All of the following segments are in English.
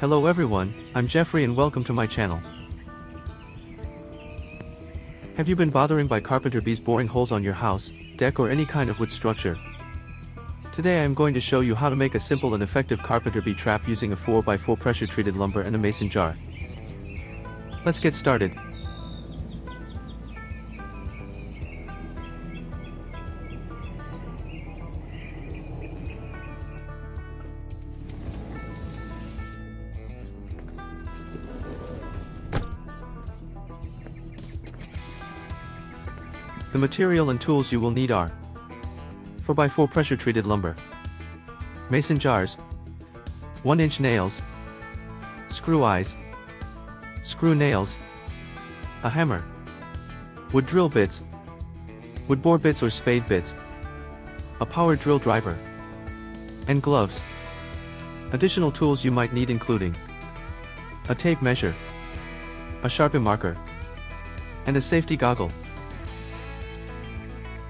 Hello everyone, I'm Jeffrey and welcome to my channel. Have you been bothering by Carpenter bees boring holes on your house, deck or any kind of wood structure? Today I am going to show you how to make a simple and effective Carpenter bee trap using a 4x4 pressure treated lumber and a mason jar. Let's get started. The material and tools you will need are 4x4 pressure treated lumber, mason jars, 1-inch nails, screw eyes, screw nails, a hammer, wood drill bits, wood bore bits or spade bits, a power drill driver, and gloves. Additional tools you might need including a tape measure, a Sharpie marker, and a safety goggle.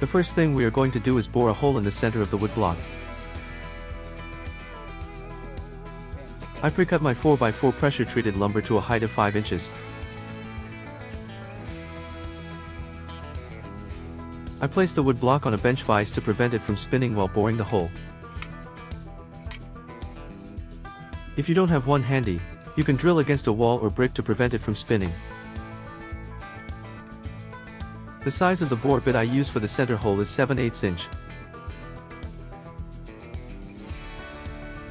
The first thing we are going to do is bore a hole in the center of the wood block. I pre-cut my 4x4 pressure treated lumber to a height of 5 inches. I placed the wood block on a bench vise to prevent it from spinning while boring the hole. If you don't have one handy, you can drill against a wall or brick to prevent it from spinning. The size of the bore bit I use for the center hole is 7/8 inch.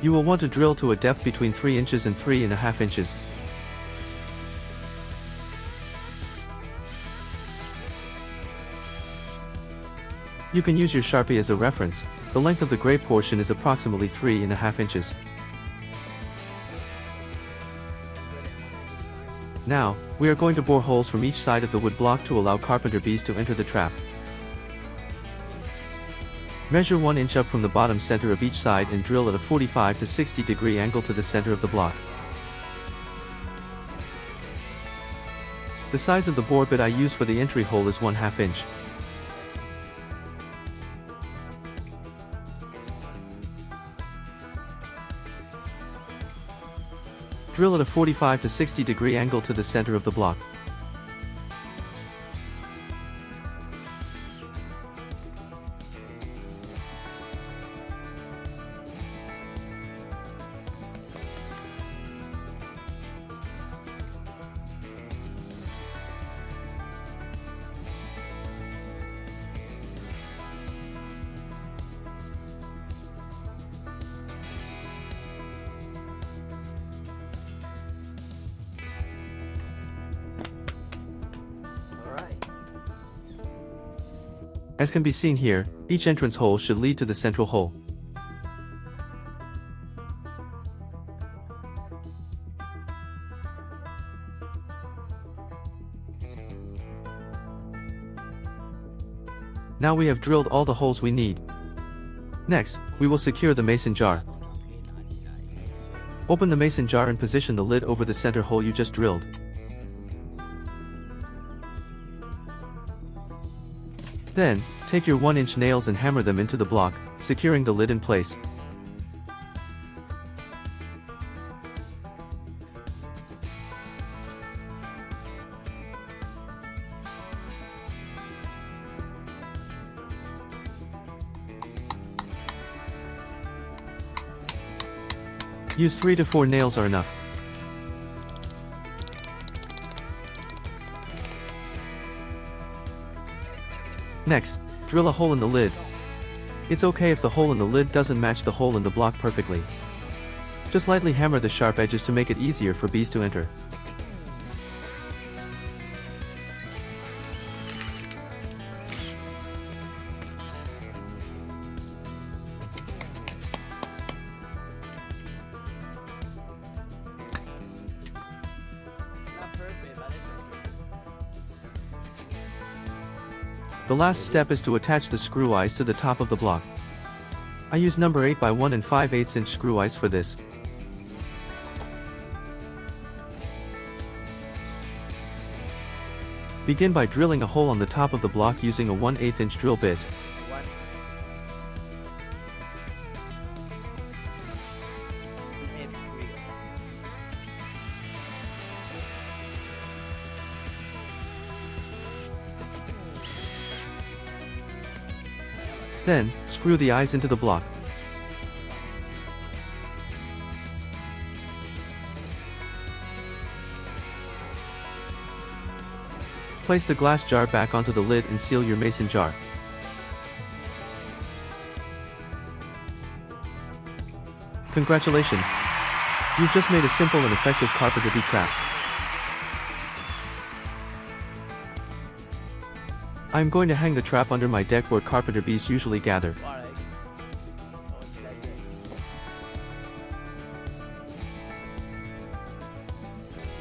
You will want to drill to a depth between 3 inches and 3.5 inches. You can use your Sharpie as a reference. The length of the gray portion is approximately 3.5 inches. Now, we are going to bore holes from each side of the wood block to allow Carpenter bees to enter the trap. Measure 1 inch up from the bottom center of each side and drill at a 45 to 60 degree angle to the center of the block. The size of the bore bit I use for the entry hole is 1/2 inch. Drill at a 45 to 60 degree angle to the center of the block. As can be seen here, each entrance hole should lead to the central hole. Now we have drilled all the holes we need. Next, we will secure the mason jar. Open the mason jar and position the lid over the center hole you just drilled. Then, take your 1-inch nails and hammer them into the block, securing the lid in place. Use 3 to 4 nails are enough. Next, drill a hole in the lid. It's okay if the hole in the lid doesn't match the hole in the block perfectly. Just lightly hammer the sharp edges to make it easier for bees to enter. The last step is to attach the screw eyes to the top of the block. I use number 8x1 and 5/8 inch screw eyes for this. Begin by drilling a hole on the top of the block using a 1/8 inch drill bit. Then, screw the eyes into the block. Place the glass jar back onto the lid and seal your mason jar. Congratulations! You've just made a simple and effective carpenter bee trap. I am going to hang the trap under my deck where carpenter bees usually gather.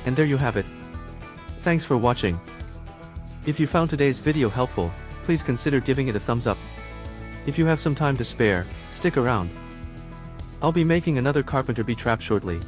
And there you have it. Thanks for watching. If you found today's video helpful, please consider giving it a thumbs up. If you have some time to spare, stick around. I'll be making another carpenter bee trap shortly.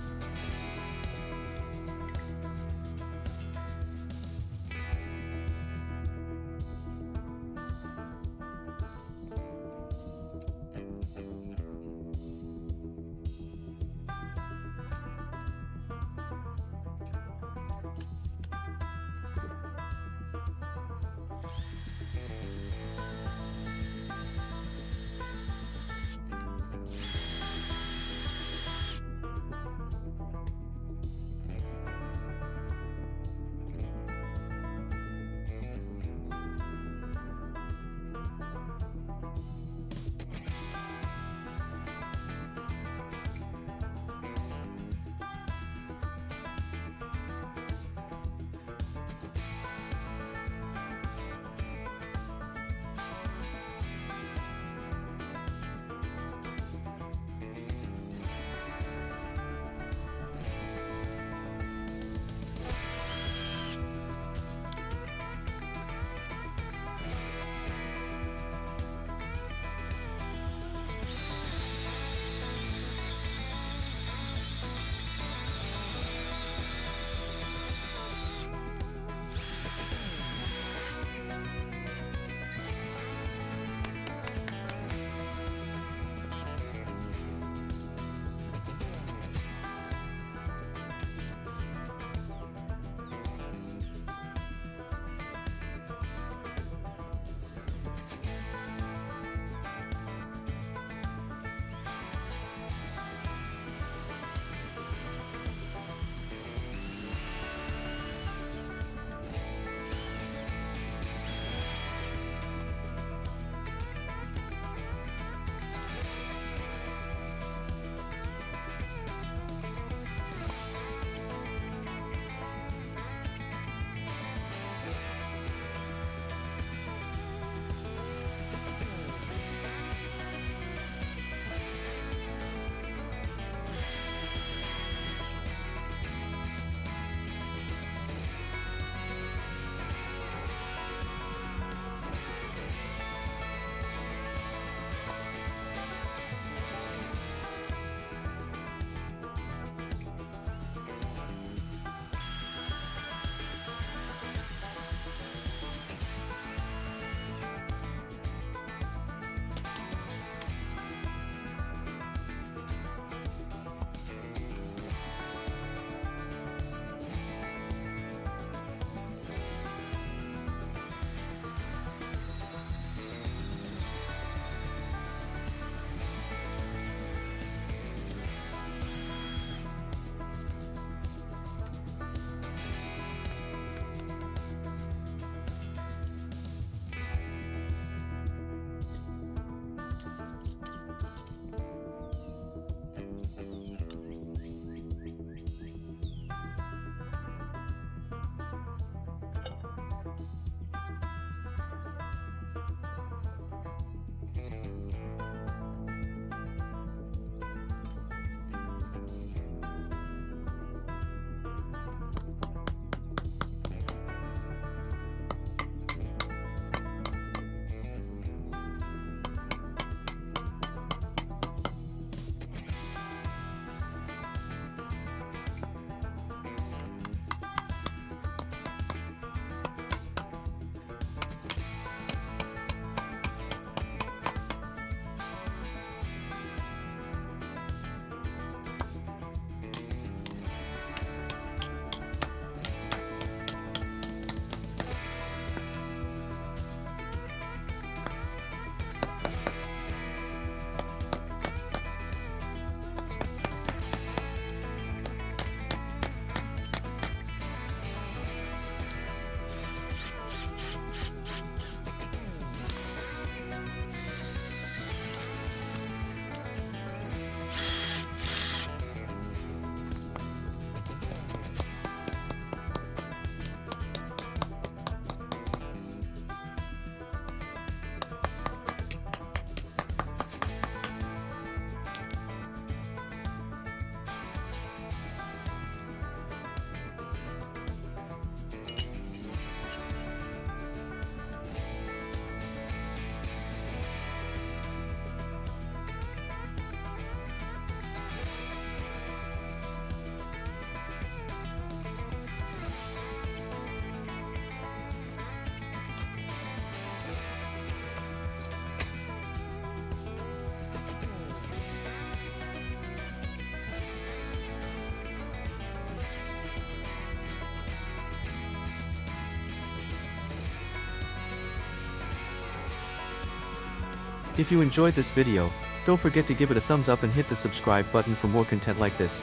If you enjoyed this video, don't forget to give it a thumbs up and hit the subscribe button for more content like this.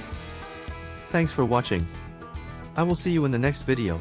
Thanks for watching. I will see you in the next video.